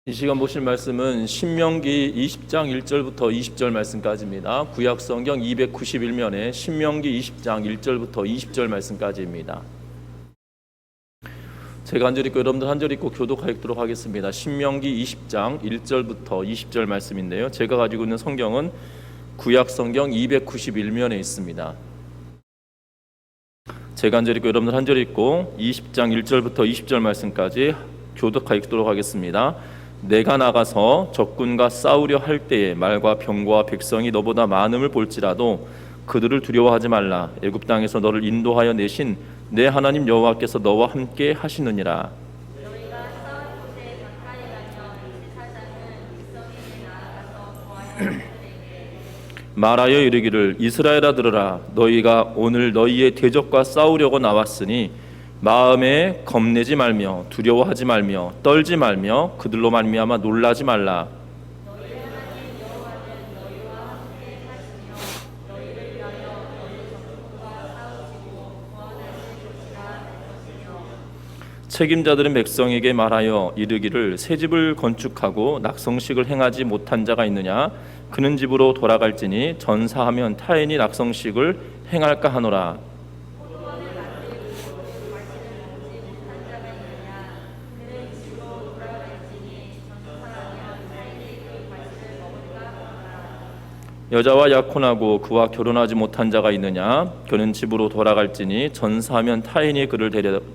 이 시간 보실 말씀은 신명기 20장 1절부터 20절 말씀까지입니다. 구약 성경 291면에 신명기 20장 1절부터 20절 말씀까지입니다. 제가 한 절 읽고 여러분들 한 절 읽고 교독하여 읽도록 하겠습니다. 신명기 20장 1절부터 20절 말씀인데요. 제가 가지고 있는 성경은 구약 성경 291면에 있습니다. 제가 한 절 읽고 여러분들 한 절 읽고 20장 1절부터 20절 말씀까지 교독하여 읽도록 하겠습니다. 내가 나가서 적군과 싸우려 할 때에 말과 병거와 백성이 너보다 많음을 볼지라도 그들을 두려워하지 말라. 애굽 땅에서 너를 인도하여 내신 내 하나님 여호와께서 너와 함께 하시느니라. 너희가 싸울 곳에 가까이 가면 이스라엘은 백성에게 나아가서 구하여 그들에게 말하여 이르기를 이스라엘아 들으라. 너희가 오늘 너희의 대적과 싸우려고 나왔으니 마음에 겁내지 말며 두려워하지 말며 떨지 말며 그들로 말미암아 놀라지 말라. 너희 하나님 여호와는 너희와 함께 하시며 너희를 위하여 너희 적군과 싸우시고 구원하실 것이라 할 것이며 책임자들은 백성에게 말하여 이르기를 새 집을 건축하고 낙성식을 행하지 못한 자가 있느냐? 그는 집으로 돌아갈지니 전사하면 타인이 낙성식을 행할까 하노라. 여자와 약혼하고 그와 결혼하지 못한 자가 있느냐? 그는 집으로 돌아갈지니 전사하면 타인이 그를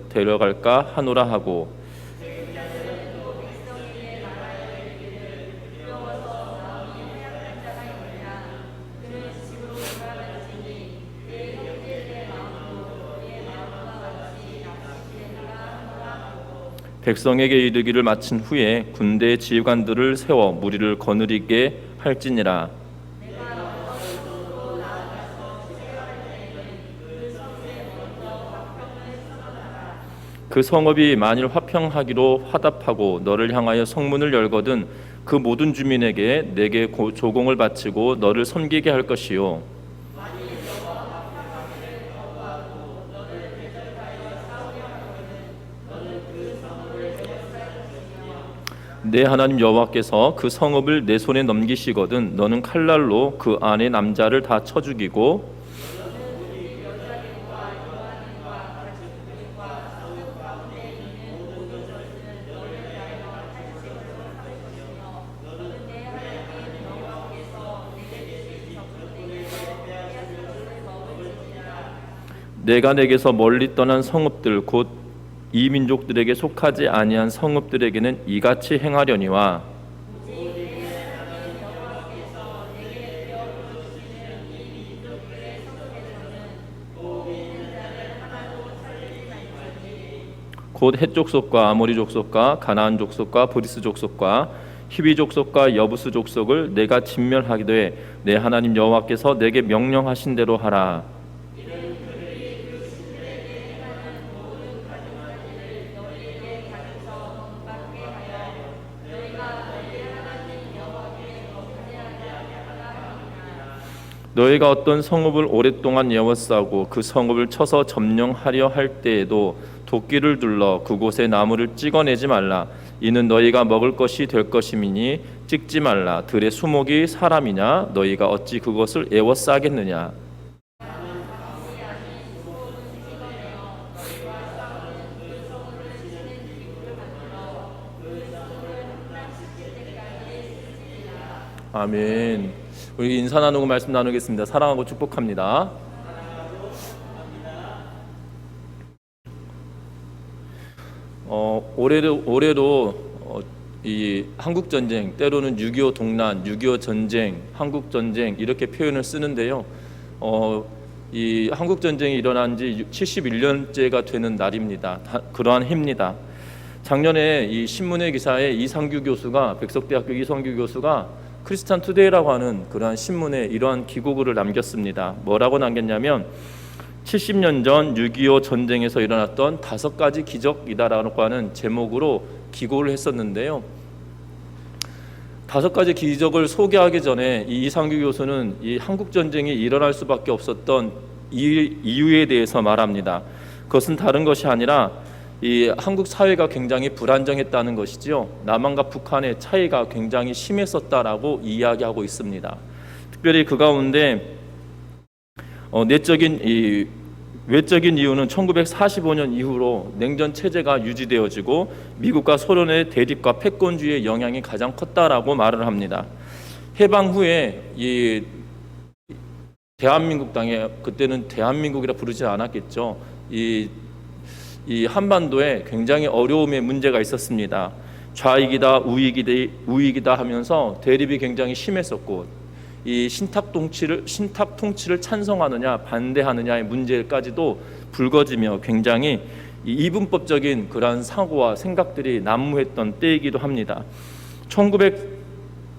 데려갈까 하노라 하고 백성에게 이르기를 마친 후에 군대의 지휘관들을 세워 무리를 거느리게 할지니라. 그 성읍이 만일 화평하기로 화답하고 너를 향하여 성문을 열거든 그 모든 주민에게 내게 조공을 바치고 너를 섬기게 할 것이요 내 하나님 여호와께서 그 성읍을 내 손에 넘기시거든 너는 칼날로 그 안에 남자를 다 쳐 죽이고 내가 내게서 멀리 떠난 성읍들 곧 이 민족들에게 속하지 아니한 성읍들에게는 이같이 행하려니와 곧 헷 족속과 아모리 족속과 가나안 족속과 브리스 족속과 히비 족속과 여부스 족속을 내가 진멸하기도 내 하나님 여호와께서 내게 명령하신 대로 하라. 너희가 어떤 성읍을 오랫동안 에워싸고 그 성읍을 쳐서 점령하려 할 때에도 도끼를 둘러 그곳에 나무를 찍어내지 말라. 이는 너희가 먹을 것이 될 것임이니 찍지 말라. 들의 수목이 사람이냐? 너희가 어찌 그것을 에워싸겠느냐? 아멘. 우리 인사 나누고 말씀 나누겠습니다. 사랑하고 축복합니다. 올해도 이 한국 전쟁, 때로는 6.25 동란, 6.25 전쟁, 한국 전쟁 이렇게 표현을 쓰는데요. 이 한국 전쟁이 일어난 지 71년째가 되는 날입니다. 그러한 해입니다. 작년에 이 신문의 기사에 이상규 교수가 백석대학교 이상규 교수가 크리스찬 투데이라고 하는 그러한 신문에 이러한 기고글을 남겼습니다. 뭐라고 남겼냐면 70년 전 6.25 전쟁에서 일어났던 5가지 기적이다라고 하는 제목으로 기고를 했었는데요. 5가지 기적을 소개하기 전에 이 이상규 교수는 이 한국 전쟁이 일어날 수밖에 없었던 이유에 대해서 말합니다. 그것은 다른 것이 아니라 이 한국 사회가 굉장히 불안정했다는 것이죠. 남한과 북한의 차이가 굉장히 심했었다라고 이야기하고 있습니다. 특별히 그 가운데 외적인 이유는 1945년 이후로 냉전 체제가 유지되어지고 미국과 소련의 대립과 패권주의의 영향이 가장 컸다라고 말을 합니다. 해방 후에 이 대한민국 땅에, 그때는 대한민국이라 부르지 않았겠죠. 이 한반도에 굉장히 어려움의 문제가 있었습니다. 좌익이다 우익이다 하면서 대립이 굉장히 심했었고, 이 신탁 통치를 찬성하느냐 반대하느냐의 문제까지도 불거지며 굉장히 이분법적인 그러한 사고와 생각들이 난무했던 때이기도 합니다.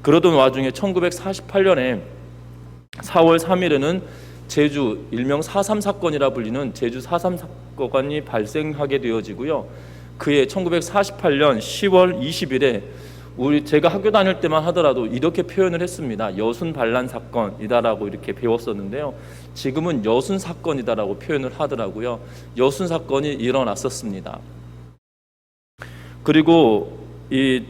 그러던 와중에 1948년에 4월 3일에는 제주 일명 4.3 사건이라 불리는 제주 4.3 사건이 발생하게 되어지고요. 그해 1948년 10월 20일에 제가 학교 다닐 때만 하더라도 이렇게 표현을 했습니다. 여순 반란 사건이다라고 이렇게 배웠었는데요. 지금은 여순 사건이다라고 표현을 하더라고요. 여순 사건이 일어났었습니다. 그리고 이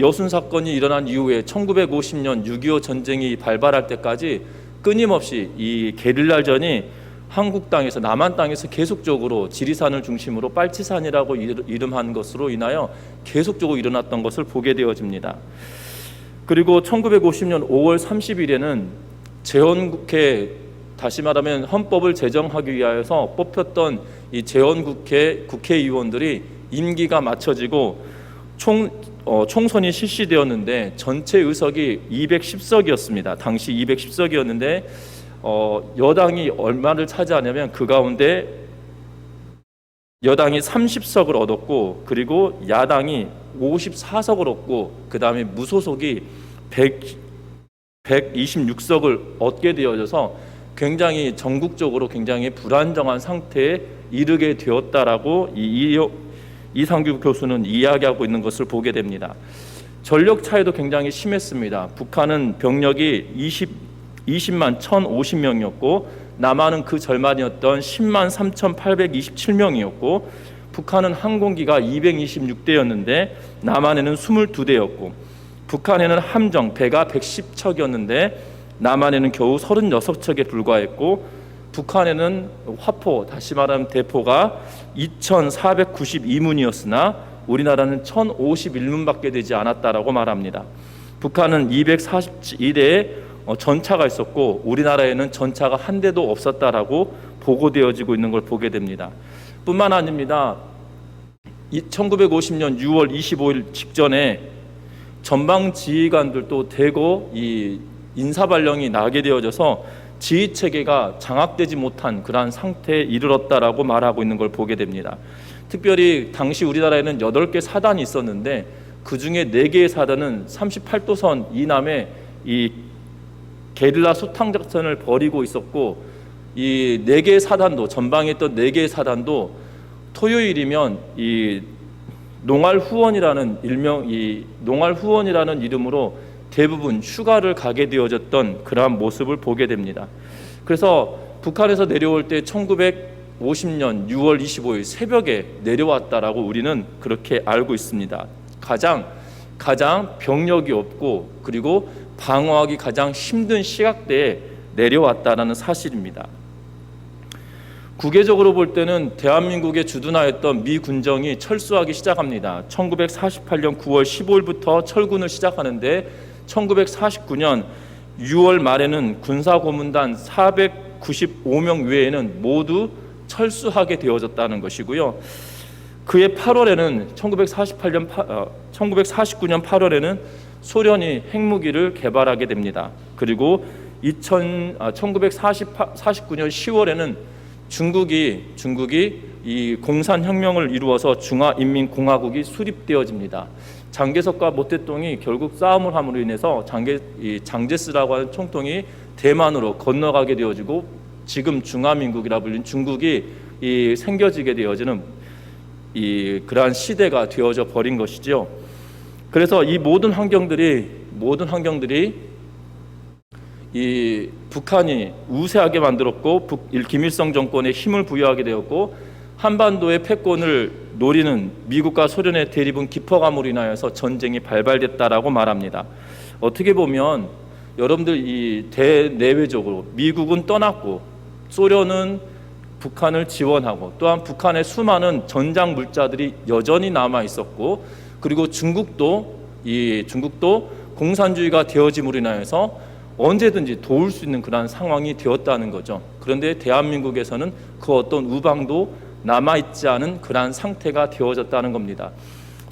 여순 사건이 일어난 이후에 1950년 6.25 전쟁이 발발할 때까지 끊임없이 이 게릴라전이 한국 땅에서, 남한 땅에서 계속적으로 지리산을 중심으로 빨치산이라고 이름한 것으로 인하여 계속적으로 일어났던 것을 보게 되어집니다. 그리고 1950년 5월 30일에는 재헌국회, 다시 말하면 헌법을 제정하기 위하여서 뽑혔던 이 재헌국회 국회의원들이 임기가 맞춰지고 총선이 실시되었는데 전체 의석이 210석이었습니다. 당시 210석이었는데 여당이 얼마를 차지하냐면 그 가운데 여당이 30석을 얻었고, 그리고 야당이 54석을 얻고, 그 다음에 무소속이 126석을 얻게 되어져서 굉장히 전국적으로 굉장히 불안정한 상태에 이르게 되었다라고 이상규 교수는 이야기하고 있는 것을 보게 됩니다. 전력 차이도 굉장히 심했습니다. 북한은 병력이 20만 1,050명이었고 남한은 그 절반이었던 10만 3,827명이었고 북한은 항공기가 226대였는데 남한에는 22대였고 북한에는 함정, 배가 110척이었는데 남한에는 겨우 36척에 불과했고 북한에는 화포, 다시 말하면 대포가 2,492문이었으나 우리나라는 1,051문밖에 되지 않았다라고 말합니다. 북한은 242대의 전차가 있었고 우리나라에는 전차가 한 대도 없었다라고 보고되어지고 있는 걸 보게 됩니다. 뿐만 아닙니다. 1950년 6월 25일 직전에 전방 지휘관들도 대거 이 인사발령이 나게 되어져서 지휘 체계가 장악되지 못한 그러한 상태에 이르렀다라고 말하고 있는 걸 보게 됩니다. 특별히 당시 우리나라에는 8개 사단이 있었는데 그 중에 4개의 사단은 38도선 이남에 이 게릴라 수탕 작전을 벌이고 있었고 이 4개의 사단도 전방에 있던 4개의 사단도 토요일이면 이 농활 후원이라는 이름으로 대부분 휴가를 가게 되어졌던 그러한 모습을 보게 됩니다. 그래서 북한에서 내려올 때 1950년 6월 25일 새벽에 내려왔다라고 우리는 그렇게 알고 있습니다. 가장 병력이 없고 그리고 방어하기 가장 힘든 시각대에 내려왔다라는 사실입니다. 국외적으로 볼 때는 대한민국에 주둔하였던 미 군정이 철수하기 시작합니다. 1948년 9월 15일부터 철군을 시작하는데 1949년 6월 말에는 군사고문단 495명 외에는 모두 철수하게 되어졌다는 것이고요. 그해 8월에는 1949년 8월에는 소련이 핵무기를 개발하게 됩니다. 그리고 1949년 10월에는 중국이 이 공산혁명을 이루어서 중화인민공화국이 수립되어집니다. 장개석과 모태똥이 결국 싸움을 함으로 인해서 장제스라고 하는 총통이 대만으로 건너가게 되어지고 지금 중화민국이라 불린 중국이 생겨지게 되어지는 그러한 시대가 되어져 버린 것이죠. 그래서 이 모든 환경들이 이 북한이 우세하게 만들었고 김일성 정권에 힘을 부여하게 되었고 한반도의 패권을 노리는 미국과 소련의 대립은 깊어감으로 인하여서 전쟁이 발발됐다라고 말합니다. 어떻게 보면 여러분들 이 대내외적으로 미국은 떠났고 소련은 북한을 지원하고 또한 북한의 수많은 전장 물자들이 여전히 남아 있었고, 그리고 중국도 공산주의가 되어짐으로 인하여서 언제든지 도울 수 있는 그런 상황이 되었다는 거죠. 그런데 대한민국에서는 그 어떤 우방도 남아있지 않은 그러한 상태가 되어졌다는 겁니다.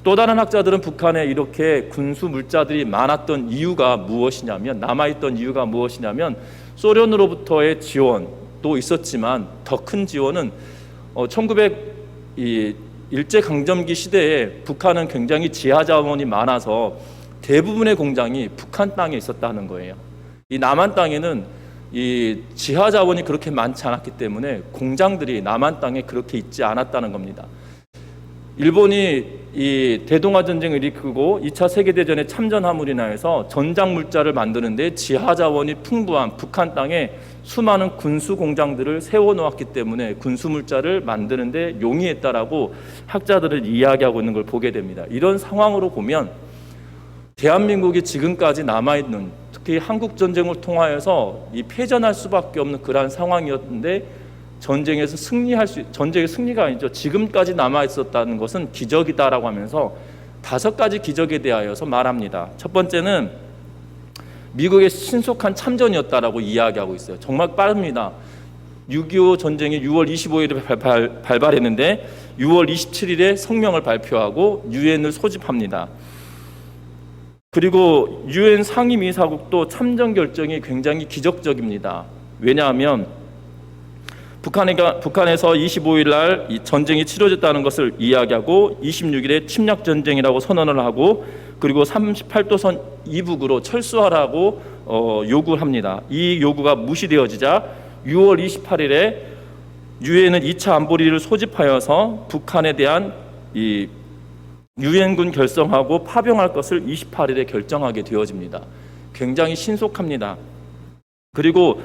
또 다른 학자들은 북한에 이렇게 군수 물자들이 많았던 이유가 무엇이냐면, 남아있던 이유가 무엇이냐면, 소련으로부터의 지원도 있었지만 더 큰 지원은 1900 일제강점기 시대에 북한은 굉장히 지하자원이 많아서 대부분의 공장이 북한 땅에 있었다는 거예요. 이 남한 땅에는 이 지하자원이 그렇게 많지 않았기 때문에 공장들이 남한 땅에 그렇게 있지 않았다는 겁니다. 일본이 이 대동아 전쟁을 일으키고 2차 세계대전에 참전함으로 인하여서 전장 물자를 만드는데 지하자원이 풍부한 북한 땅에 수많은 군수 공장들을 세워놓았기 때문에 군수 물자를 만드는데 용이했다라고 학자들을 이야기하고 있는 걸 보게 됩니다. 이런 상황으로 보면 대한민국이 지금까지 남아있는, 특히 한국 전쟁을 통하여서 이 패전할 수밖에 없는 그러한 상황이었는데, 전쟁의 승리가 아니죠. 지금까지 남아 있었다는 것은 기적이다라고 하면서 5가지 기적에 대하여서 말합니다. 첫 번째는 미국의 신속한 참전이었다라고 이야기하고 있어요. 정말 빠릅니다. 6.25 전쟁이 6월 25일에 발발했는데 6월 27일에 성명을 발표하고 유엔을 소집합니다. 그리고 유엔 상임이사국도 참전 결정이 굉장히 기적적입니다. 왜냐하면 북한에서 25일 날 이 전쟁이 치러졌다는 것을 이야기하고 26일에 침략 전쟁이라고 선언을 하고, 그리고 38도선 이북으로 철수하라고 요구를 합니다. 이 요구가 무시되어지자 6월 28일에 유엔은 2차 안보리를 소집하여서 북한에 대한 이 유엔군 결성하고 파병할 것을 28일에 결정하게 되어집니다. 굉장히 신속합니다. 그리고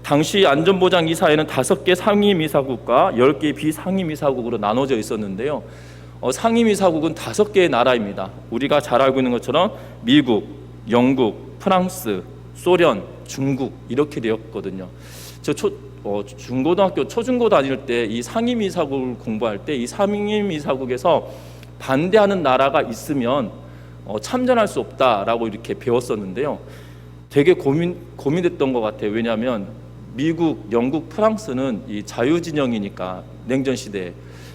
당시 안전보장이사회는 5개 상임이사국과 10개 비상임이사국으로 나눠져 있었는데요. 상임이사국은 5개의 나라입니다. 우리가 잘 알고 있는 것처럼 미국, 영국, 프랑스, 소련, 중국 이렇게 되었거든요. 저 중고등학교, 초중고 다닐 때 이 상임이사국을 공부할 때 이 상임이사국에서 반대하는 나라가 있으면 참전할 수 없다라고 이렇게 배웠었는데요. 되게 고민됐던 것 같아요. 왜냐하면 미국, 영국, 프랑스는 이 자유진영이니까 냉전 시대에.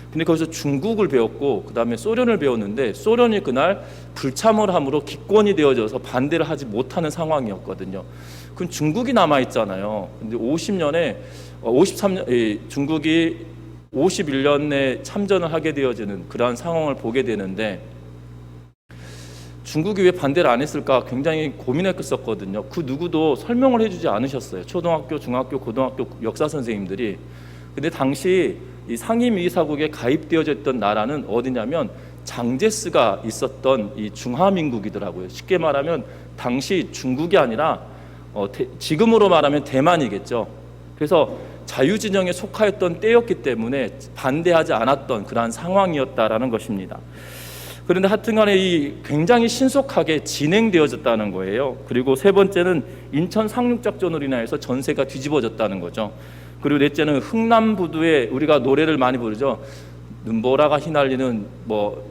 근데 거기서 중국을 배웠고 그 다음에 소련을 배웠는데, 소련이 그날 불참을 함으로 기권이 되어져서 반대를 하지 못하는 상황이었거든요. 그럼 중국이 남아 있잖아요. 근데 53년 중국이 51년에 참전을 하게 되어지는 그러한 상황을 보게 되는데, 중국이 왜 반대를 안 했을까 굉장히 고민했었거든요. 그 누구도 설명을 해주지 않으셨어요. 초등학교, 중학교, 고등학교 역사 선생님들이. 근데 당시 이 상임이사국에 가입되어져 있던 나라는 어디냐면 장제스가 있었던 이 중화민국이더라고요. 쉽게 말하면 당시 중국이 아니라 지금으로 말하면 대만이겠죠. 그래서 자유진영에 속하였던 때였기 때문에 반대하지 않았던 그러한 상황이었다라는 것입니다. 그런데 하여튼간에 이 굉장히 신속하게 진행되어졌다는 거예요. 그리고 세 번째는 인천 상륙작전으로 인해서 전세가 뒤집어졌다는 거죠. 그리고 넷째는 흥남부두에 우리가 노래를 많이 부르죠. 눈보라가 휘날리는 뭐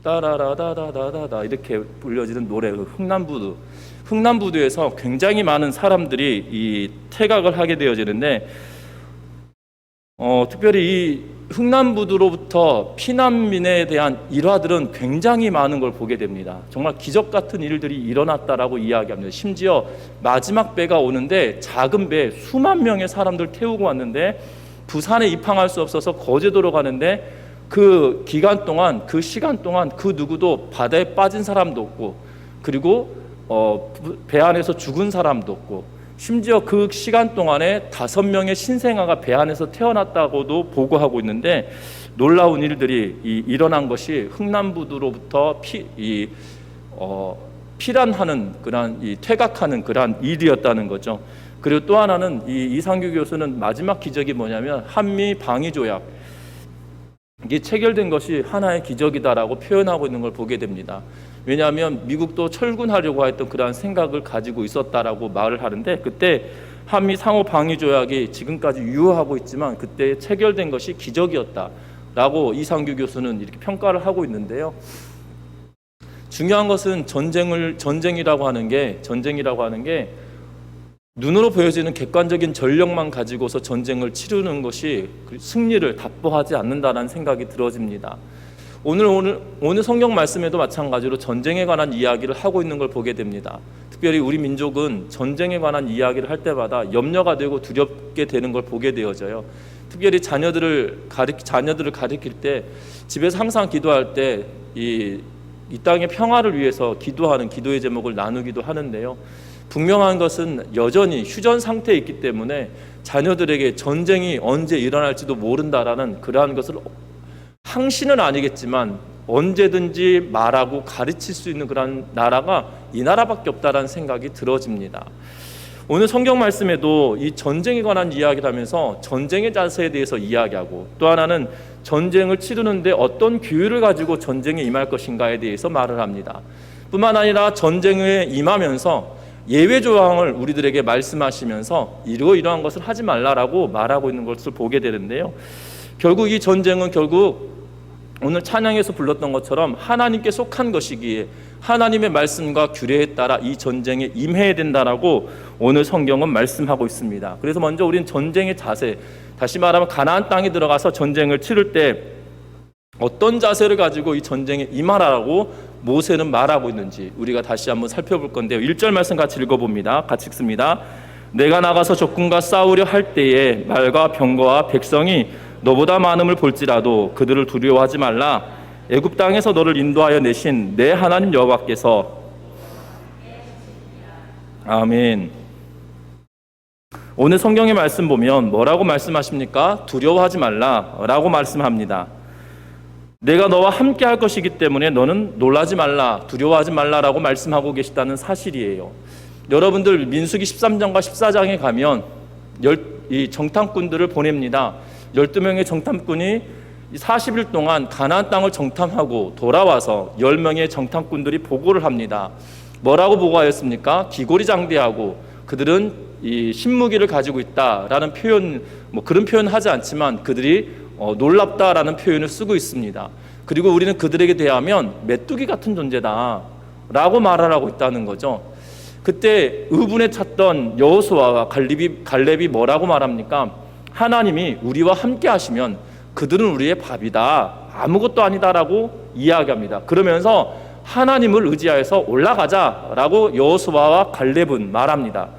따라라다다다다 이렇게 불려지는 노래, 흥남부두에서 굉장히 많은 사람들이 이 퇴각을 하게 되어지는데, 특별히 이 흥남부두로부터 피난민에 대한 일화들은 굉장히 많은 걸 보게 됩니다. 정말 기적 같은 일들이 일어났다라고 이야기합니다. 심지어 마지막 배가 오는데 작은 배 수만 명의 사람들 태우고 왔는데 부산에 입항할 수 없어서 거제도로 가는데 그 기간 동안, 그 시간 동안 그 누구도 바다에 빠진 사람도 없고, 그리고 배 안에서 죽은 사람도 없고, 심지어 그 시간 동안에 5명의 신생아가 배 안에서 태어났다고도 보고하고 있는데, 놀라운 일들이 일어난 것이 흥남부두로부터 피란하는 그러한 퇴각하는 그러한 일이었다는 거죠. 그리고 또 하나는 이상규 교수는 마지막 기적이 뭐냐면 한미 방위 조약, 이게 체결된 것이 하나의 기적이다라고 표현하고 있는 걸 보게 됩니다. 왜냐하면 미국도 철군하려고 했던 그러한 생각을 가지고 있었다라고 말을 하는데, 그때 한미 상호 방위 조약이 지금까지 유효하고 있지만 그때 체결된 것이 기적이었다라고 이상규 교수는 이렇게 평가를 하고 있는데요. 중요한 것은 전쟁이라고 하는 게 눈으로 보여지는 객관적인 전력만 가지고서 전쟁을 치르는 것이 승리를 답보하지 않는다는 생각이 들어집니다. 오늘 성경 말씀에도 마찬가지로 전쟁에 관한 이야기를 하고 있는 걸 보게 됩니다. 특별히 우리 민족은 전쟁에 관한 이야기를 할 때마다 염려가 되고 두렵게 되는 걸 보게 되어져요. 특별히 자녀들을 가르칠 때 집에서 항상 기도할 때 이 땅의 평화를 위해서 기도하는 기도의 제목을 나누기도 하는데요. 분명한 것은 여전히 휴전 상태에 있기 때문에 자녀들에게 전쟁이 언제 일어날지도 모른다라는 그러한 것을 항시는 아니겠지만 언제든지 말하고 가르칠 수 있는 그런 나라가 이 나라밖에 없다라는 생각이 들어집니다. 오늘 성경 말씀에도 이 전쟁에 관한 이야기를 하면서 전쟁의 자세에 대해서 이야기하고, 또 하나는 전쟁을 치르는데 어떤 규율을 가지고 전쟁에 임할 것인가에 대해서 말을 합니다. 뿐만 아니라 전쟁에 임하면서 예외 조항을 우리들에게 말씀하시면서 이러한 것을 하지 말라라고 말하고 있는 것을 보게 되는데요. 결국 이 전쟁은 오늘 찬양에서 불렀던 것처럼 하나님께 속한 것이기에 하나님의 말씀과 규례에 따라 이 전쟁에 임해야 된다라고 오늘 성경은 말씀하고 있습니다. 그래서 먼저 우리는 전쟁의 자세, 다시 말하면 가나안 땅에 들어가서 전쟁을 치를 때 어떤 자세를 가지고 이 전쟁에 임하라고 모세는 말하고 있는지 우리가 다시 한번 살펴볼 건데요. 1절 말씀 같이 읽어봅니다. 같이 읽습니다. 내가 나가서 적군과 싸우려 할 때에 말과 병거와 백성이 너보다 많음을 볼지라도 그들을 두려워하지 말라. 애굽 땅에서 너를 인도하여 내신 내 하나님 여호와께서. 아멘. 오늘 성경의 말씀 보면 뭐라고 말씀하십니까? 두려워하지 말라라고 말씀합니다. 내가 너와 함께 할 것이기 때문에 너는 놀라지 말라, 두려워하지 말라라고 말씀하고 계시다는 사실이에요. 여러분들 민수기 13장과 14장에 가면 이 정탐꾼들을 보냅니다. 12명의 정탐꾼이 40일 동안 가나안 땅을 정탐하고 돌아와서 10명의 정탐꾼들이 보고를 합니다. 뭐라고 보고하였습니까? 기고리장대하고 그들은 이 신무기를 가지고 있다라는 표현, 그런 표현 하지 않지만 그들이 놀랍다라는 표현을 쓰고 있습니다. 그리고 우리는 그들에게 대하면 메뚜기 같은 존재다라고 말하고 있다는 거죠. 그때 의분에 찼던 여호수아와 갈렙이 뭐라고 말합니까? 하나님이 우리와 함께 하시면 그들은 우리의 밥이다, 아무것도 아니다라고 이야기합니다. 그러면서 하나님을 의지하여서 올라가자라고 여호수아와 갈렙은 말합니다.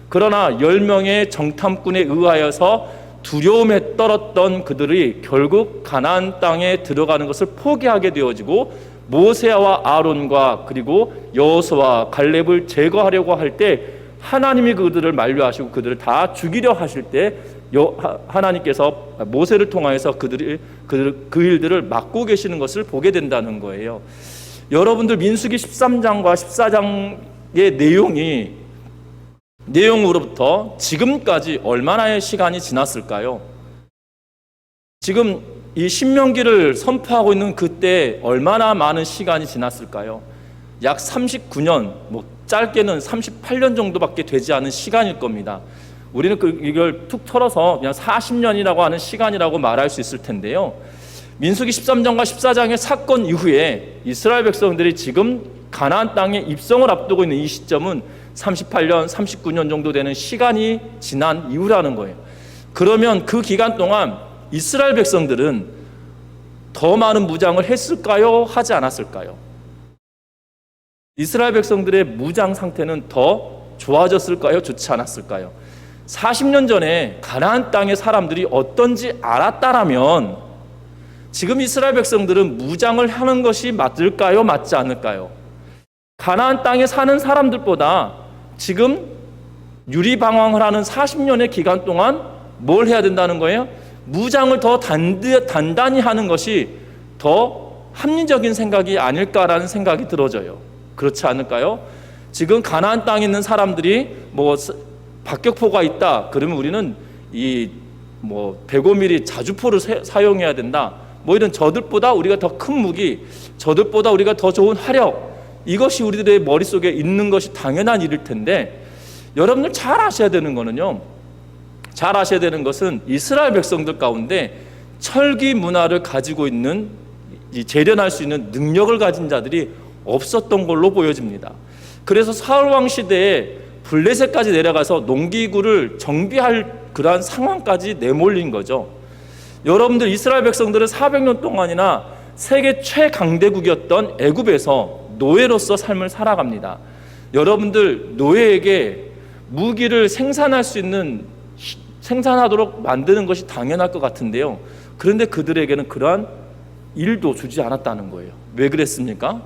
그러나 10명의 정탐꾼에 의하여서 두려움에 떨었던 그들이 결국 가나안 땅에 들어가는 것을 포기하게 되어지고, 모세와 아론과 그리고 여호수아와 갈렙을 제거하려고 할 때 하나님이 그들을 만류하시고 그들을 다 죽이려 하실 때 하나님께서 모세를 통하여서 그 일들을 막고 계시는 것을 보게 된다는 거예요. 여러분들 민수기 13장과 14장의 내용으로부터 지금까지 얼마나의 시간이 지났을까요? 지금 이 신명기를 선포하고 있는 그때 얼마나 많은 시간이 지났을까요? 약 39년, 짧게는 38년 정도밖에 되지 않은 시간일 겁니다. 우리는 이걸 툭 털어서 그냥 40년이라고 하는 시간이라고 말할 수 있을 텐데요. 민수기 13장과 14장의 사건 이후에 이스라엘 백성들이 지금 가나안 땅에 입성을 앞두고 있는 이 시점은 38년, 39년 정도 되는 시간이 지난 이후라는 거예요. 그러면 그 기간 동안 이스라엘 백성들은 더 많은 무장을 했을까요? 하지 않았을까요? 이스라엘 백성들의 무장 상태는 더 좋아졌을까요? 좋지 않았을까요? 40년 전에 가나안 땅의 사람들이 어떤지 알았다라면 지금 이스라엘 백성들은 무장을 하는 것이 맞을까요? 맞지 않을까요? 가나안 땅에 사는 사람들보다 지금 유리방황을 하는 40년의 기간 동안 뭘 해야 된다는 거예요? 무장을 더 단단히 하는 것이 더 합리적인 생각이 아닐까라는 생각이 들어져요. 그렇지 않을까요? 지금 가나안 땅에 있는 사람들이 박격포가 있다 그러면 우리는 105mm 자주포를 사용해야 된다, 뭐 이런 저들보다 우리가 더 큰 무기, 저들보다 우리가 더 좋은 화력, 이것이 우리들의 머릿속에 있는 것이 당연한 일일 텐데, 여러분들 잘 아셔야 되는 거는요, 잘 아셔야 되는 것은 이스라엘 백성들 가운데 철기 문화를 가지고 있는, 재련할 수 있는 능력을 가진 자들이 없었던 걸로 보여집니다. 그래서 사울 왕 시대에 블레셋까지 내려가서 농기구를 정비할 그러한 상황까지 내몰린 거죠. 여러분들, 이스라엘 백성들은 400년 동안이나 세계 최강대국이었던 애굽에서 노예로서 삶을 살아갑니다. 여러분들, 노예에게 무기를 생산하도록 만드는 것이 당연할 것 같은데요, 그런데 그들에게는 그러한 일도 주지 않았다는 거예요. 왜 그랬습니까?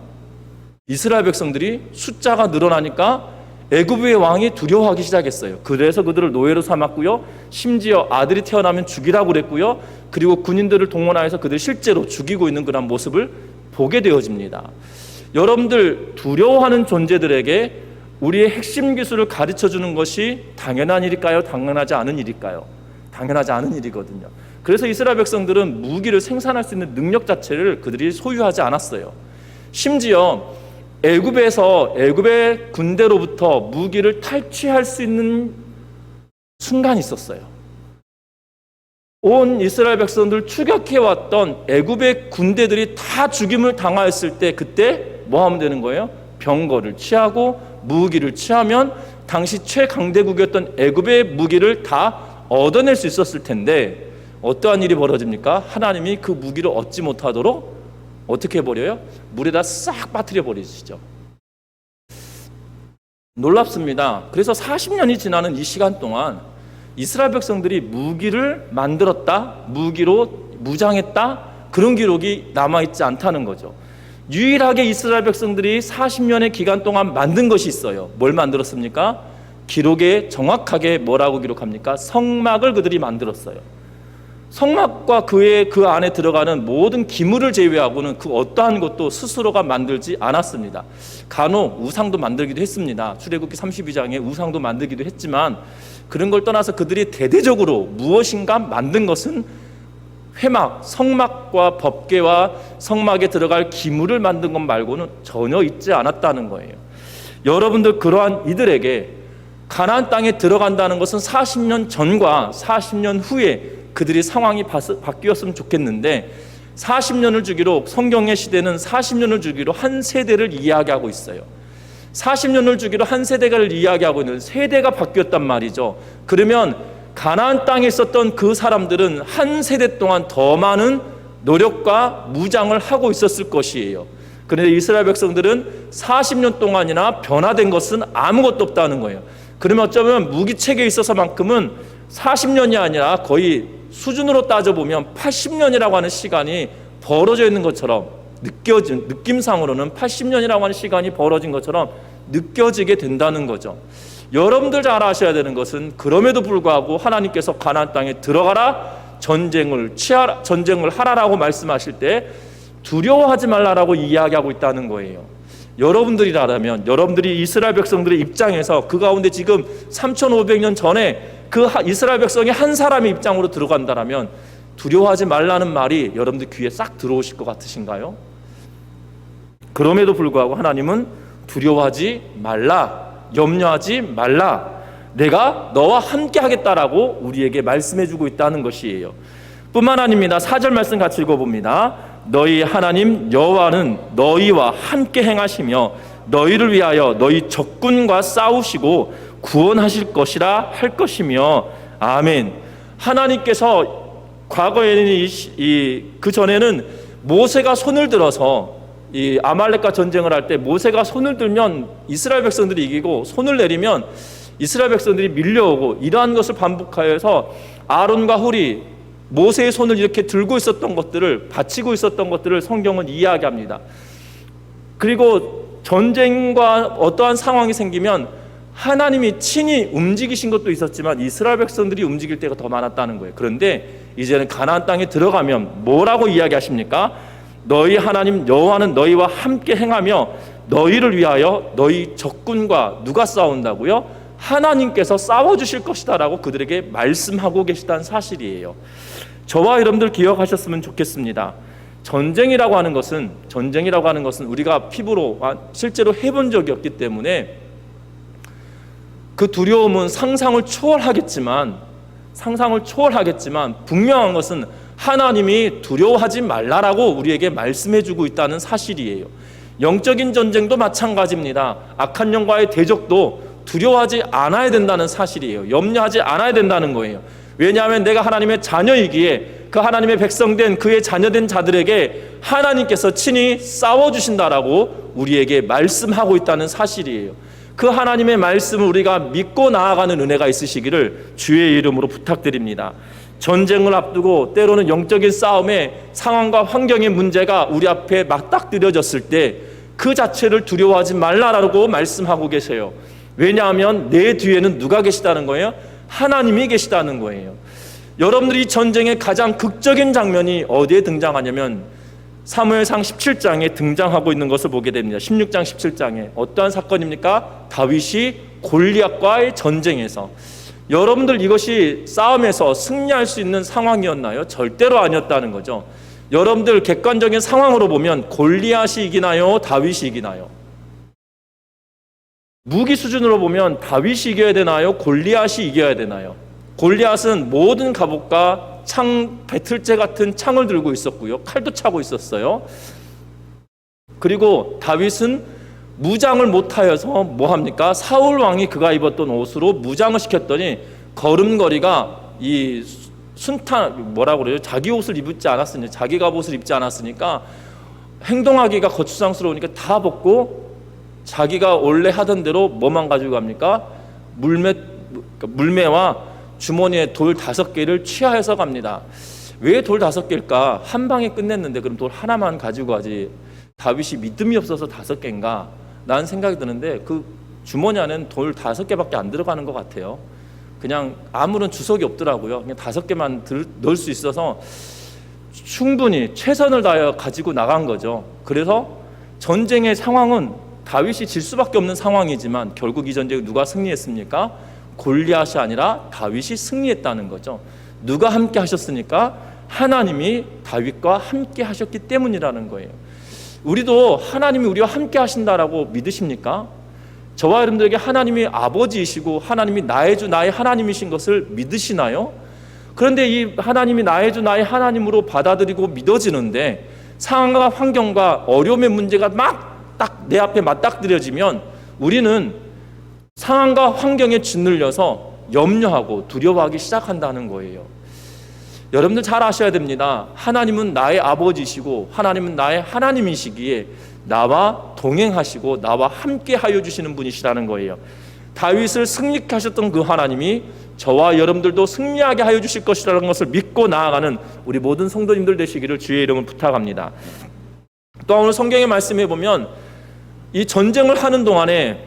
이스라엘 백성들이 숫자가 늘어나니까 애굽의 왕이 두려워하기 시작했어요. 그래서 그들을 노예로 삼았고요, 심지어 아들이 태어나면 죽이라고 그랬고요, 그리고 군인들을 동원하여서 그들을 실제로 죽이고 있는 그런 모습을 보게 되어집니다. 여러분들, 두려워하는 존재들에게 우리의 핵심 기술을 가르쳐주는 것이 당연한 일일까요? 당연하지 않은 일일까요? 당연하지 않은 일이거든요. 그래서 이스라엘 백성들은 무기를 생산할 수 있는 능력 자체를 그들이 소유하지 않았어요. 심지어 애굽의 군대로부터 무기를 탈취할 수 있는 순간이 있었어요. 온 이스라엘 백성들을 추격해왔던 애굽의 군대들이 다 죽임을 당하였을 때, 그때 뭐 하면 되는 거예요? 병거를 취하고 무기를 취하면 당시 최강대국이었던 애굽의 무기를 다 얻어낼 수 있었을 텐데, 어떠한 일이 벌어집니까? 하나님이 그 무기를 얻지 못하도록 어떻게 해버려요? 물에다 싹 빠뜨려 버리시죠. 놀랍습니다. 그래서 40년이 지나는 이 시간 동안 이스라엘 백성들이 무기를 만들었다, 무기로 무장했다, 그런 기록이 남아있지 않다는 거죠. 유일하게 이스라엘 백성들이 40년의 기간 동안 만든 것이 있어요. 뭘 만들었습니까? 기록에 정확하게 뭐라고 기록합니까? 성막을 그들이 만들었어요. 성막과 그 안에 들어가는 모든 기물을 제외하고는 그 어떠한 것도 스스로가 만들지 않았습니다. 간혹 우상도 만들기도 했습니다. 출애굽기 32장에 우상도 만들기도 했지만, 그런 걸 떠나서 그들이 대대적으로 무엇인가 만든 것은 회막, 성막과 법궤와 성막에 들어갈 기물을 만든 것 말고는 전혀 있지 않았다는 거예요. 여러분들, 그러한 이들에게 가나안 땅에 들어간다는 것은 40년 전과 40년 후에 그들이 상황이 바뀌었으면 좋겠는데, 40년을 주기로, 성경의 시대는 40년을 주기로 한 세대를 이야기하고 있어요. 40년을 주기로 한 세대를 이야기하고 있는, 세대가 바뀌었단 말이죠. 그러면 가나안 땅에 있었던 그 사람들은 한 세대 동안 더 많은 노력과 무장을 하고 있었을 것이에요. 그런데 이스라엘 백성들은 40년 동안이나 변화된 것은 아무것도 없다는 거예요. 그러면 어쩌면 무기체계에 있어서만큼은 40년이 아니라 거의 수준으로 따져보면 80년이라고 하는 시간이 벌어져 있는 것처럼 느낌상으로는 80년이라고 하는 시간이 벌어진 것처럼 느껴지게 된다는 거죠. 여러분들 잘 아셔야 되는 것은, 그럼에도 불구하고 하나님께서 가나안 땅에 들어가라, 전쟁을 하라라고 말씀하실 때 두려워하지 말라라고 이야기하고 있다는 거예요. 여러분들이라면, 여러분들이 이스라엘 백성들의 입장에서 그 가운데 지금 3500년 전에 그 이스라엘 백성이 한 사람의 입장으로 들어간다라면 두려워하지 말라는 말이 여러분들 귀에 싹 들어오실 것 같으신가요? 그럼에도 불구하고 하나님은 두려워하지 말라, 염려하지 말라, 내가 너와 함께 하겠다라고 우리에게 말씀해주고 있다는 것이에요. 뿐만 아닙니다. 4절 말씀 같이 읽어봅니다. 너희 하나님 여호와는 너희와 함께 행하시며 너희를 위하여 너희 적군과 싸우시고 구원하실 것이라 할 것이며. 아멘. 하나님께서 과거에는 그 전에는 모세가 손을 들어서 이 아말렉과 전쟁을 할 때 모세가 손을 들면 이스라엘 백성들이 이기고, 손을 내리면 이스라엘 백성들이 밀려오고, 이러한 것을 반복하여서 아론과 훌이 모세의 손을 이렇게 들고 있었던 것들을, 바치고 있었던 것들을 성경은 이야기합니다. 그리고 전쟁과 어떠한 상황이 생기면 하나님이 친히 움직이신 것도 있었지만 이스라엘 백성들이 움직일 때가 더 많았다는 거예요. 그런데 이제는 가나안 땅에 들어가면 뭐라고 이야기하십니까? 너희 하나님 여호와는 너희와 함께 행하며 너희를 위하여 너희 적군과 누가 싸운다고요? 하나님께서 싸워주실 것이다 라고 그들에게 말씀하고 계시다는 사실이에요. 저와 여러분들 기억하셨으면 좋겠습니다. 전쟁이라고 하는 것은 우리가 피부로 실제로 해본 적이 없기 때문에 그 두려움은 상상을 초월하겠지만 분명한 것은 하나님이 두려워하지 말라라고 우리에게 말씀해주고 있다는 사실이에요. 영적인 전쟁도 마찬가지입니다. 악한 영과의 대적도 두려워하지 않아야 된다는 사실이에요. 염려하지 않아야 된다는 거예요. 왜냐하면 내가 하나님의 자녀이기에 그 하나님의 백성된 그의 자녀된 자들에게 하나님께서 친히 싸워주신다라고 우리에게 말씀하고 있다는 사실이에요. 그 하나님의 말씀을 우리가 믿고 나아가는 은혜가 있으시기를 주의 이름으로 부탁드립니다. 전쟁을 앞두고 때로는 영적인 싸움에 상황과 환경의 문제가 우리 앞에 맞닥뜨려졌을 때 그 자체를 두려워하지 말라라고 말씀하고 계세요. 왜냐하면 내 뒤에는 누가 계시다는 거예요? 하나님이 계시다는 거예요. 여러분들이 전쟁의 가장 극적인 장면이 어디에 등장하냐면 사무엘상 17장에 등장하고 있는 것을 보게 됩니다. 16장 17장에 어떠한 사건입니까? 다윗이 골리앗과의 전쟁에서. 여러분들 이것이 싸움에서 승리할 수 있는 상황이었나요? 절대로 아니었다는 거죠. 여러분들 객관적인 상황으로 보면 골리앗이 이기나요? 다윗이 이기나요? 무기 수준으로 보면 다윗이 이겨야 되나요? 골리앗이 이겨야 되나요? 골리앗은 모든 갑옷과 창, 배틀째 같은 창을 들고 있었고요. 칼도 차고 있었어요. 그리고 다윗은 무장을 못하여서 뭐합니까? 사울 왕이 그가 입었던 옷으로 무장을 시켰더니 걸음걸이가 이 순탄 뭐라고 그래요? 자기 옷을 입지 않았으니까 자기 갑옷을 입지 않았으니까 행동하기가 거추장스러우니까 다 벗고 자기가 원래 하던 대로 뭐만 가지고 갑니까? 물매와 주머니에 돌 5개를 취하해서 갑니다. 왜 돌 5개일까? 한 방에 끝냈는데 그럼 돌 하나만 가지고 가지. 다윗이 믿음이 없어서 5개인가? 라는 생각이 드는데 그 주머니 안에는 돌 5개밖에 안 들어가는 것 같아요. 그냥 아무런 주석이 없더라고요. 그냥 5개만 넣을 수 있어서 충분히 최선을 다해 가지고 나간 거죠. 그래서 전쟁의 상황은 다윗이 질 수밖에 없는 상황이지만 결국 이 전쟁에 누가 승리했습니까? 골리앗이 아니라 다윗이 승리했다는 거죠. 누가 함께 하셨습니까? 하나님이 다윗과 함께 하셨기 때문이라는 거예요. 우리도 하나님이 우리와 함께 하신다라고 믿으십니까? 저와 여러분들에게 하나님이 아버지이시고 하나님이 나의 주 나의 하나님이신 것을 믿으시나요? 그런데 이 하나님이 나의 주 나의 하나님으로 받아들이고 믿어지는데 상황과 환경과 어려움의 문제가 막 딱 내 앞에 맞닥뜨려지면 우리는 상황과 환경에 짓눌려서 염려하고 두려워하기 시작한다는 거예요. 여러분들 잘 아셔야 됩니다. 하나님은 나의 아버지시고 하나님은 나의 하나님이시기에 나와 동행하시고 나와 함께 하여 주시는 분이시라는 거예요. 다윗을 승리케 하셨던 그 하나님이 저와 여러분들도 승리하게 하여 주실 것이라는 것을 믿고 나아가는 우리 모든 성도님들 되시기를 주의 이름으로 부탁합니다. 또 오늘 성경의 말씀에 보면 이 전쟁을 하는 동안에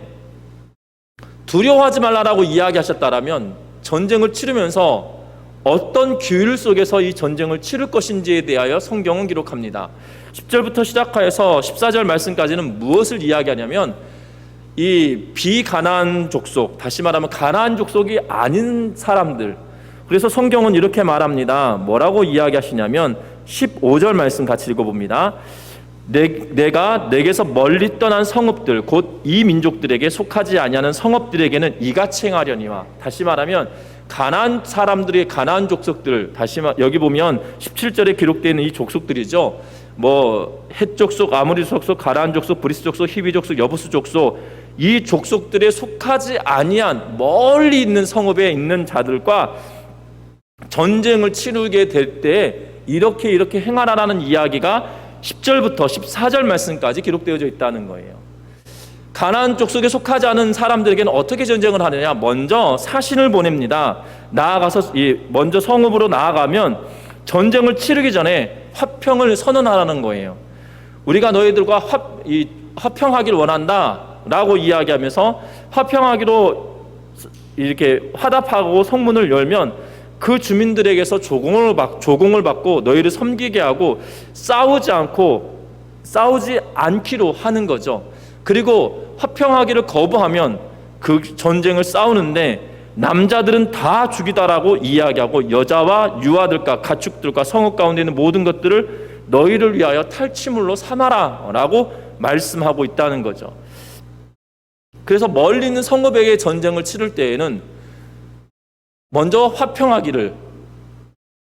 두려워하지 말라라고 이야기하셨다라면 전쟁을 치르면서 어떤 규율 속에서 이 전쟁을 치를 것인지에 대하여 성경은 기록합니다. 10절부터 시작하여서 14절 말씀까지는 무엇을 이야기하냐면 이 비가나안 족속, 다시 말하면 가나안 족속이 아닌 사람들, 그래서 성경은 이렇게 말합니다. 뭐라고 이야기하시냐면 15절 말씀 같이 읽어봅니다. 내가 내게서 멀리 떠난 성읍들 곧 이 민족들에게 속하지 아니하는 성읍들에게는 이같이 행하려니와. 다시 말하면 가나안 사람들의 가나안 족속들, 여기 보면 17절에 기록되어 있는 이 족속들이죠. 뭐 헷 족속, 아모리 족속, 가나안 족속, 브리스 족속, 히비 족속, 여부스 족속, 이 족속들에 속하지 아니한 멀리 있는 성읍에 있는 자들과 전쟁을 치르게 될 때 이렇게 행하라라는 이야기가 10절부터 14절 말씀까지 기록되어져 있다는 거예요. 가나안 족속에 속하지 않은 사람들에게는 어떻게 전쟁을 하느냐? 먼저 사신을 보냅니다. 나아가서 먼저 성읍으로 나아가면 전쟁을 치르기 전에 화평을 선언하라는 거예요. 우리가 너희들과 화평하기를 원한다라고 이야기하면서 화평하기로 이렇게 화답하고 성문을 열면 그 주민들에게서 조공을 받고 너희를 섬기게 하고 싸우지 않기로 하는 거죠. 그리고 화평하기를 거부하면 그 전쟁을 싸우는데 남자들은 다 죽이다라고 이야기하고 여자와 유아들과 가축들과 성읍 가운데 있는 모든 것들을 너희를 위하여 탈취물로 삼아라 라고 말씀하고 있다는 거죠. 그래서 멀리 있는 성읍에게 전쟁을 치를 때에는 먼저 화평하기를,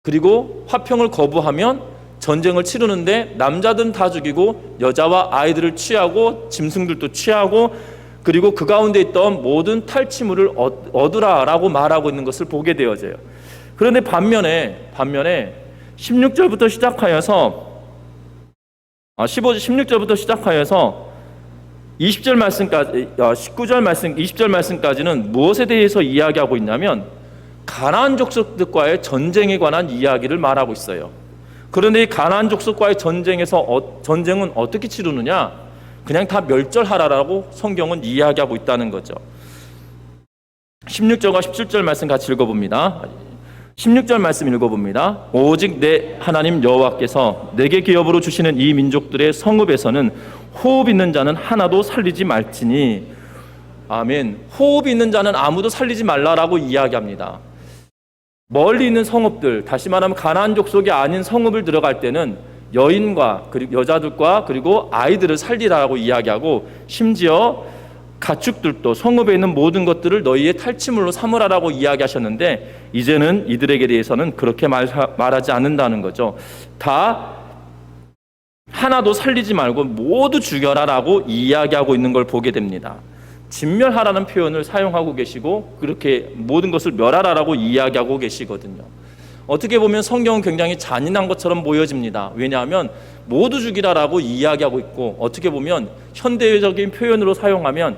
그리고 화평을 거부하면 전쟁을 치르는데 남자들은 다 죽이고 여자와 아이들을 취하고 짐승들도 취하고, 그리고 그 가운데 있던 모든 탈취물을 얻으라라고 말하고 있는 것을 보게 되어져요. 그런데 반면에 16절부터 시작하여서 16절부터 시작하여서 20절 말씀까지 19절 말씀 20절 말씀까지는 무엇에 대해서 이야기하고 있냐면 가나안 족속들과의 전쟁에 관한 이야기를 말하고 있어요. 그런데 이 가나안 족속과의 전쟁은 어떻게 치르느냐? 그냥 다 멸절하라라고 성경은 이야기하고 있다는 거죠. 16절과 17절 말씀 같이 읽어봅니다. 16절 말씀 읽어봅니다. 오직 내 하나님 여호와께서 내게 기업으로 주시는 이 민족들의 성읍에서는 호흡 있는 자는 하나도 살리지 말지니. 아멘. 호흡 있는 자는 아무도 살리지 말라라고 이야기합니다. 멀리 있는 성읍들, 다시 말하면 가나안 족속이 아닌 성읍을 들어갈 때는 여인과 그리고 여자들과 그리고 아이들을 살리라고 이야기하고, 심지어 가축들도 성읍에 있는 모든 것들을 너희의 탈취물로 삼으라라고 이야기하셨는데, 이제는 이들에게 대해서는 그렇게 말하지 않는다는 거죠. 다 하나도 살리지 말고 모두 죽여라라고 이야기하고 있는 걸 보게 됩니다. 진멸하라는 표현을 사용하고 계시고, 그렇게 모든 것을 멸하라라고 이야기하고 계시거든요. 어떻게 보면 성경은 굉장히 잔인한 것처럼 보여집니다. 왜냐하면 모두 죽이라라고 이야기하고 있고, 어떻게 보면 현대적인 표현으로 사용하면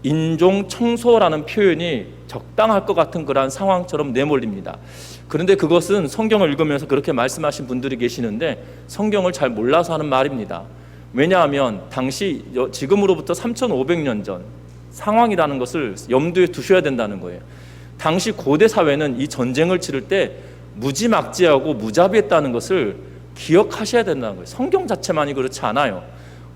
인종 청소라는 표현이 적당할 것 같은 그러한 상황처럼 내몰립니다. 그런데 그것은 성경을 읽으면서 그렇게 말씀하신 분들이 계시는데 성경을 잘 몰라서 하는 말입니다. 왜냐하면 당시 지금으로부터 3,500년 전 상황이라는 것을 염두에 두셔야 된다는 거예요. 당시 고대 사회는 이 전쟁을 치를 때 무지막지하고 무자비했다는 것을 기억하셔야 된다는 거예요. 성경 자체만이 그렇지 않아요.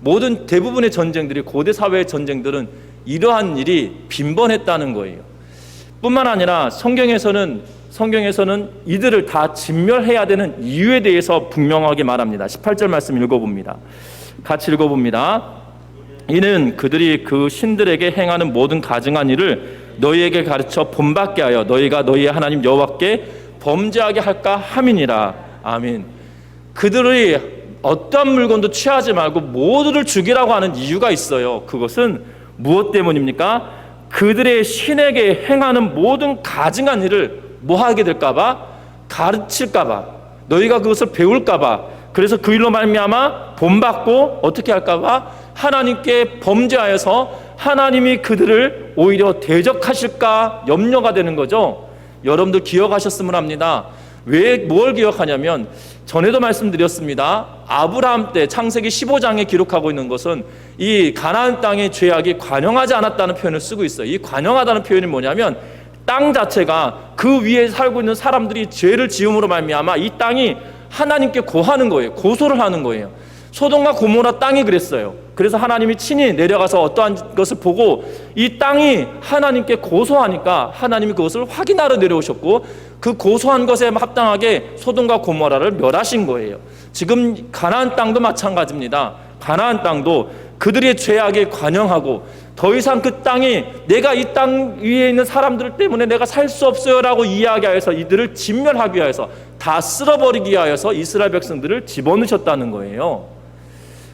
모든 대부분의 전쟁들이, 고대 사회의 전쟁들은 이러한 일이 빈번했다는 거예요. 뿐만 아니라 성경에서는 이들을 다 진멸해야 되는 이유에 대해서 분명하게 말합니다. 18절 말씀 읽어봅니다. 같이 읽어봅니다. 이는 그들이 그 신들에게 행하는 모든 가증한 일을 너희에게 가르쳐 본받게 하여 너희가 너희의 하나님 여호와께 범죄하게 할까 함이니라. 아멘. 그들이 어떠한 물건도 취하지 말고 모두를 죽이라고 하는 이유가 있어요. 그것은 무엇 때문입니까? 그들의 신에게 행하는 모든 가증한 일을 뭐 하게 될까봐? 가르칠까봐, 너희가 그것을 배울까봐, 그래서 그 일로 말미암아 본받고 어떻게 할까봐 하나님께 범죄하여서 하나님이 그들을 오히려 대적하실까 염려가 되는 거죠. 여러분들 기억하셨으면 합니다. 뭘 기억하냐면, 전에도 말씀드렸습니다. 아브라함 때 창세기 15장에 기록하고 있는 것은 이 가나안 땅의 죄악이 관영하지 않았다는 표현을 쓰고 있어요. 이 관영하다는 표현이 뭐냐면, 땅 자체가 그 위에 살고 있는 사람들이 죄를 지음으로 말미암아 이 땅이 하나님께 고하는 거예요. 고소를 하는 거예요. 소돔과 고모라 땅이 그랬어요. 그래서 하나님이 친히 내려가서 어떠한 것을 보고 이 땅이 하나님께 고소하니까 하나님이 그것을 확인하러 내려오셨고, 그 고소한 것에 합당하게 소돔과 고모라를 멸하신 거예요. 지금 가나안 땅도 마찬가지입니다. 가나안 땅도 그들의 죄악에 관영하고 더 이상 그 땅이 내가 이 땅 위에 있는 사람들 때문에 내가 살 수 없어요 라고 이야기하여서 이들을 진멸하기 위하여서, 다 쓸어버리기 위하여서 이스라엘 백성들을 집어넣으셨다는 거예요.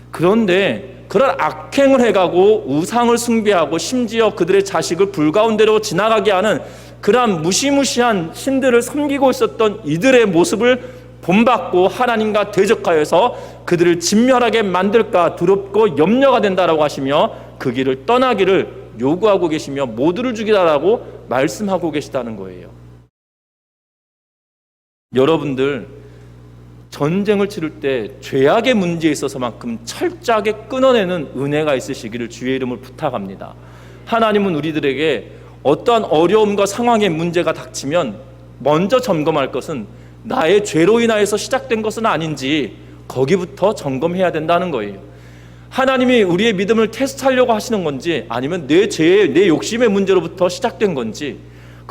그런데 그런 악행을 해가고 우상을 숭배하고 심지어 그들의 자식을 불가운데로 지나가게 하는 그러한 무시무시한 신들을 섬기고 있었던 이들의 모습을 본받고 하나님과 대적하여서 그들을 진멸하게 만들까 두렵고 염려가 된다라고 하시며 그 길을 떠나기를 요구하고 계시며 모두를 죽이라라고 말씀하고 계시다는 거예요. 여러분들, 전쟁을 치를 때 죄악의 문제에 있어서만큼 철저하게 끊어내는 은혜가 있으시기를 주의 이름을 부탁합니다. 하나님은 우리들에게 어떠한 어려움과 상황의 문제가 닥치면 먼저 점검할 것은 나의 죄로 인하여서 시작된 것은 아닌지 거기부터 점검해야 된다는 거예요. 하나님이 우리의 믿음을 테스트하려고 하시는 건지, 아니면 내 죄의, 내 욕심의 문제로부터 시작된 건지,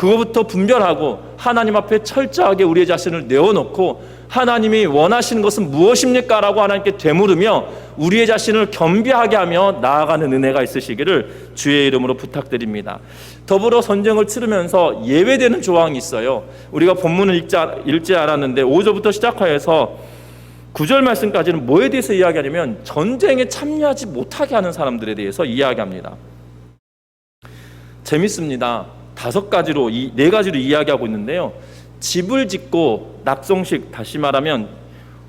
그거부터 분별하고 하나님 앞에 철저하게 우리의 자신을 내어놓고 하나님이 원하시는 것은 무엇입니까? 라고 하나님께 되물으며 우리의 자신을 겸비하게 하며 나아가는 은혜가 있으시기를 주의 이름으로 부탁드립니다. 더불어 전쟁을 치르면서 예외되는 조항이 있어요. 우리가 본문을 읽지 않았는데 5절부터 시작하여서 9절 말씀까지는 뭐에 대해서 이야기하냐면 전쟁에 참여하지 못하게 하는 사람들에 대해서 이야기합니다. 재밌습니다. 5가지로, 4가지로 이야기하고 있는데요. 집을 짓고 낙성식, 다시 말하면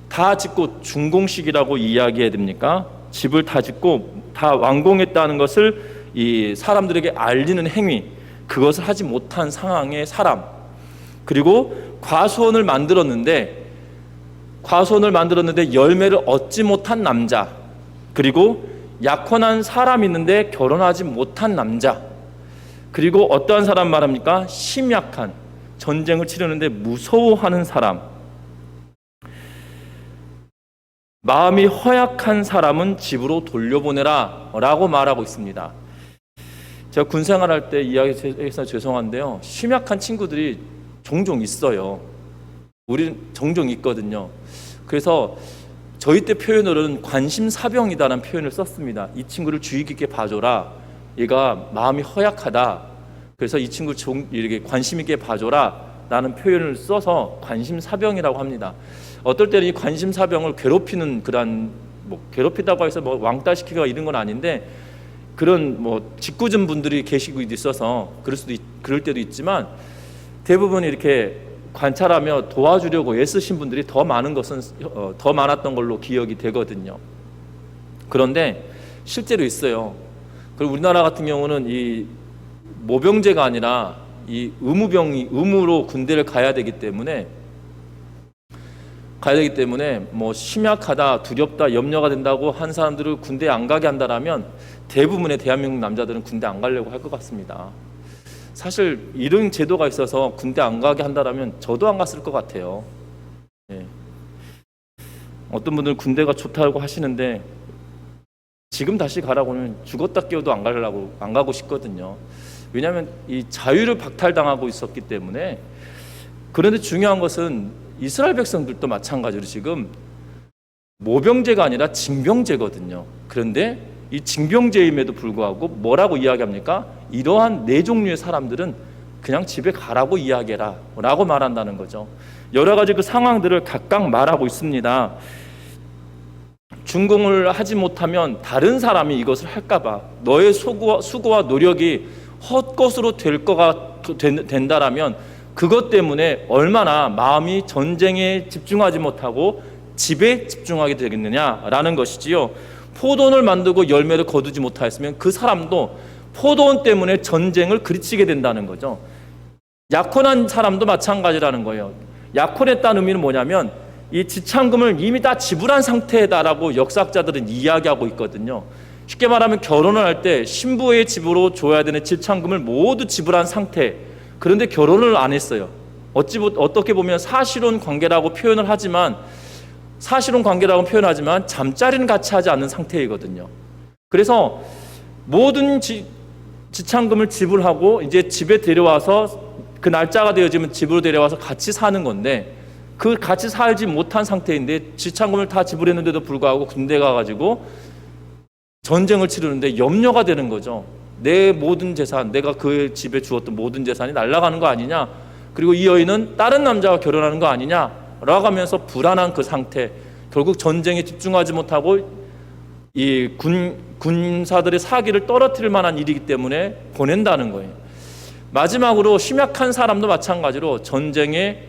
다 짓고 준공식이라고 이야기해야 됩니까? 집을 다 짓고 다 완공했다는 것을 이 사람들에게 알리는 행위, 그것을 하지 못한 상황의 사람, 그리고 과수원을 만들었는데 열매를 얻지 못한 남자, 그리고 약혼한 사람이 있는데 결혼하지 못한 남자, 그리고 어떠한 사람 말합니까? 심약한, 전쟁을 치르는데 무서워하는 사람, 마음이 허약한 사람은 집으로 돌려보내라 라고 말하고 있습니다. 제가 군생활할 때 이야기해서 죄송한데요, 심약한 친구들이 종종 있어요. 우리는 종종 있거든요. 그래서 저희 때 표현으로는 관심사병이다라는 표현을 썼습니다. 이 친구를 주의 깊게 봐줘라, 얘가 마음이 허약하다, 그래서 이 친구 이렇게 관심 있게 봐줘라 라는 표현을 써서 관심사병이라고 합니다. 어떨 때는 이 관심사병을 괴롭히는 그런, 괴롭히다고 해서 왕따시키거나 이런 건 아닌데, 그런 짓궂은 분들이 계시고 있어서 그럴 때도 있지만, 대부분 이렇게 관찰하며 도와주려고 애쓰신 분들이 더 많았던 걸로 기억이 되거든요. 그런데 실제로 있어요. 그리고 우리나라 같은 경우는 이 모병제가 아니라 이 의무로 군대를 가야 되기 때문에 심약하다, 두렵다, 염려가 된다고 한 사람들을 군대에 안 가게 한다라면 대부분의 대한민국 남자들은 군대 안 가려고 할 것 같습니다. 사실 이런 제도가 있어서 군대 안 가게 한다라면 저도 안 갔을 것 같아요. 예. 어떤 분들은 군대가 좋다고 하시는데 지금 다시 가라고 하면 죽었다 깨어도 안 가고 싶거든요. 왜냐하면 이 자유를 박탈당하고 있었기 때문에. 그런데 중요한 것은 이스라엘 백성들도 마찬가지로 지금 모병제가 아니라 징병제거든요. 그런데 이 징병제임에도 불구하고 뭐라고 이야기합니까? 이러한 4종류의 사람들은 그냥 집에 가라고 이야기해라 라고 말한다는 거죠. 여러 가지 그 상황들을 각각 말하고 있습니다. 준공을 하지 못하면 다른 사람이 이것을 할까봐, 너의 수고와 노력이 헛것으로 된다라면 그것 때문에 얼마나 마음이 전쟁에 집중하지 못하고 집에 집중하게 되겠느냐라는 것이지요. 포도원을 만들고 열매를 거두지 못하였으면 그 사람도 포도원 때문에 전쟁을 그르치게 된다는 거죠. 약혼한 사람도 마찬가지라는 거예요. 약혼했다는 의미는 뭐냐면 이 지참금을 이미 다 지불한 상태다라고 역사학자들은 이야기하고 있거든요. 쉽게 말하면 결혼을 할 때 신부의 집으로 줘야 되는 지참금을 모두 지불한 상태, 그런데 결혼을 안 했어요. 어떻게 보면 사실혼 관계라고 표현을 하지만 잠자리는 같이 하지 않는 상태이거든요. 그래서 모든 지참금을 지불하고 이제 집에 데려와서 그 날짜가 되어지면 집으로 데려와서 같이 사는 건데, 그 같이 살지 못한 상태인데 지참금을 다 지불했는데도 불구하고 군대 가가지고 전쟁을 치르는데 염려가 되는 거죠. 내 모든 재산, 내가 그 집에 주었던 모든 재산이 날아가는 거 아니냐, 그리고 이 여인은 다른 남자와 결혼하는 거 아니냐 라고 하면서 불안한 그 상태, 결국 전쟁에 집중하지 못하고 이 군사들의 사기를 떨어뜨릴 만한 일이기 때문에 보낸다는 거예요. 마지막으로 심약한 사람도 마찬가지로 전쟁에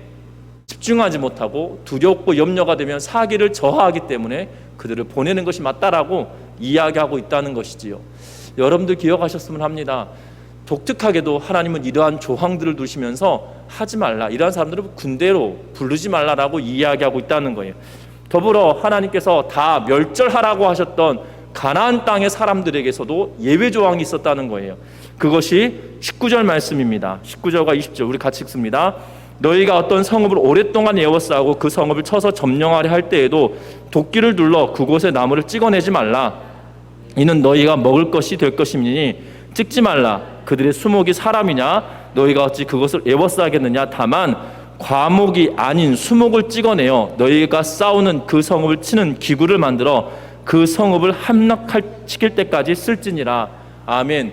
집중하지 못하고 두렵고 염려가 되면 사기를 저하하기 때문에 그들을 보내는 것이 맞다라고 이야기하고 있다는 것이지요. 여러분들 기억하셨으면 합니다. 독특하게도 하나님은 이러한 조항들을 두시면서 하지 말라, 이러한 사람들을 군대로 부르지 말라라고 이야기하고 있다는 거예요. 더불어 하나님께서 다 멸절하라고 하셨던 가나안 땅의 사람들에게서도 예외 조항이 있었다는 거예요. 그것이 19절 말씀입니다. 19절과 20절 우리 같이 읽습니다. 너희가 어떤 성읍을 오랫동안 에워싸고 그 성읍을 쳐서 점령하려 할 때에도 도끼를 눌러 그곳에 나무를 찍어내지 말라. 이는 너희가 먹을 것이 될 것이니 찍지 말라. 그들의 수목이 사람이냐 너희가 어찌 그것을 애워싸겠느냐. 다만 과목이 아닌 수목을 찍어내어 너희가 싸우는 그 성읍을 치는 기구를 만들어 그 성읍을 함락시킬 때까지 쓸지니라. 아멘.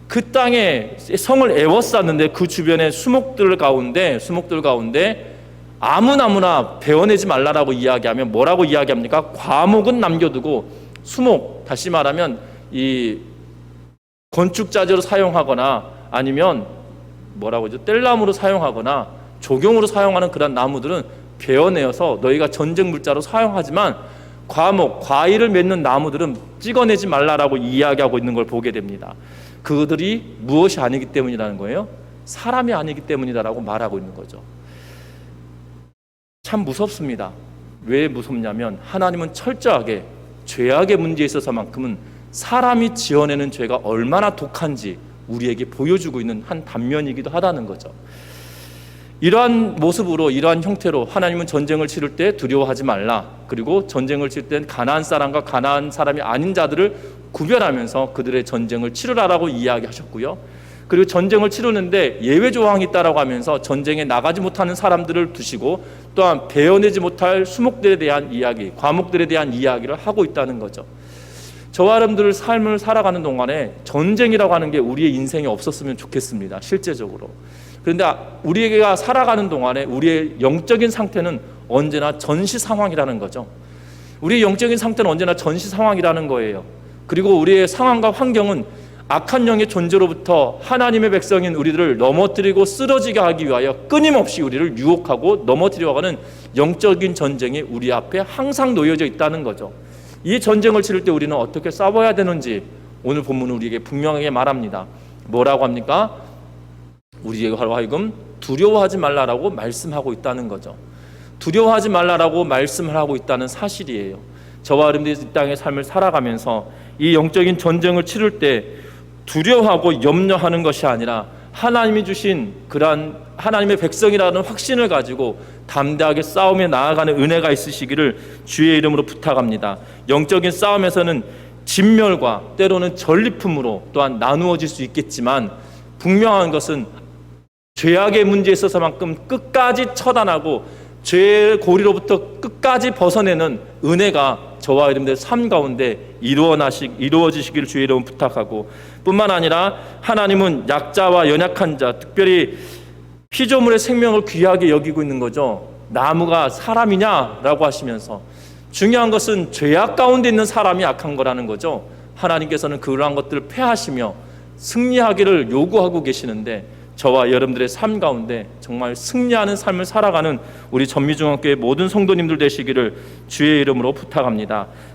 그 땅에 성을 애워쌌는데 그 주변의 수목들 가운데 아무나 베어내지 말라라고 이야기하면 뭐라고 이야기합니까? 과목은 남겨두고 수목, 다시 말하면 이 건축자재로 사용하거나 아니면 뭐라고 하죠? 뗄나무로 사용하거나 조경으로 사용하는 그런 나무들은 베어내어서 너희가 전쟁 물자로 사용하지만 과목, 과일을 맺는 나무들은 찍어내지 말라라고 이야기하고 있는 걸 보게 됩니다. 그들이 무엇이 아니기 때문이라는 거예요? 사람이 아니기 때문이다라고 말하고 있는 거죠. 참 무섭습니다. 왜 무섭냐면 하나님은 철저하게 죄악의 문제에 있어서만큼은 사람이 지어내는 죄가 얼마나 독한지 우리에게 보여주고 있는 한 단면이기도 하다는 거죠. 이러한 모습으로, 이러한 형태로 하나님은 전쟁을 치를 때 두려워하지 말라, 그리고 전쟁을 치를 때 가나안 사람과 가나안 사람이 아닌 자들을 구별하면서 그들의 전쟁을 치르라라고 이야기하셨고요. 그리고 전쟁을 치르는데 예외 조항이 있다라고 하면서 전쟁에 나가지 못하는 사람들을 두시고 또한 베어내지 못할 수목들에 대한 이야기, 과목들에 대한 이야기를 하고 있다는 거죠. 저와 여러분들 삶을 살아가는 동안에 전쟁이라고 하는 게 우리의 인생에 없었으면 좋겠습니다. 실제적으로. 그런데 우리가 살아가는 동안에 우리의 영적인 상태는 언제나 전시 상황이라는 거죠. 우리의 영적인 상태는 언제나 전시 상황이라는 거예요. 그리고 우리의 상황과 환경은 악한 영의 존재로부터 하나님의 백성인 우리들을 넘어뜨리고 쓰러지게 하기 위하여 끊임없이 우리를 유혹하고 넘어뜨려가는 영적인 전쟁이 우리 앞에 항상 놓여져 있다는 거죠. 이 전쟁을 치를 때 우리는 어떻게 싸워야 되는지 오늘 본문은 우리에게 분명하게 말합니다. 뭐라고 합니까? 우리에게 하여금 두려워하지 말라라고 말씀하고 있다는 거죠. 두려워하지 말라라고 말씀을 하고 있다는 사실이에요. 저와 여러분들이 이 땅의 삶을 살아가면서 이 영적인 전쟁을 치를 때 두려워하고 염려하는 것이 아니라 하나님이 주신 그러한 하나님의 백성이라는 확신을 가지고 담대하게 싸움에 나아가는 은혜가 있으시기를 주의 이름으로 부탁합니다. 영적인 싸움에서는 진멸과 때로는 전리품으로 또한 나누어질 수 있겠지만 분명한 것은 죄악의 문제에 있어서만큼 끝까지 처단하고 죄의 고리로부터 끝까지 벗어내는 은혜가 저와 여러분들의 삶 가운데 이루어지시기를 주의 이름으로 부탁하고, 뿐만 아니라 하나님은 약자와 연약한 자, 특별히 피조물의 생명을 귀하게 여기고 있는 거죠. 나무가 사람이냐라고 하시면서 중요한 것은 죄악 가운데 있는 사람이 악한 거라는 거죠. 하나님께서는 그러한 것들을 패하시며 승리하기를 요구하고 계시는데 저와 여러분들의 삶 가운데 정말 승리하는 삶을 살아가는 우리 전미중앙교회 모든 성도님들 되시기를 주의 이름으로 부탁합니다.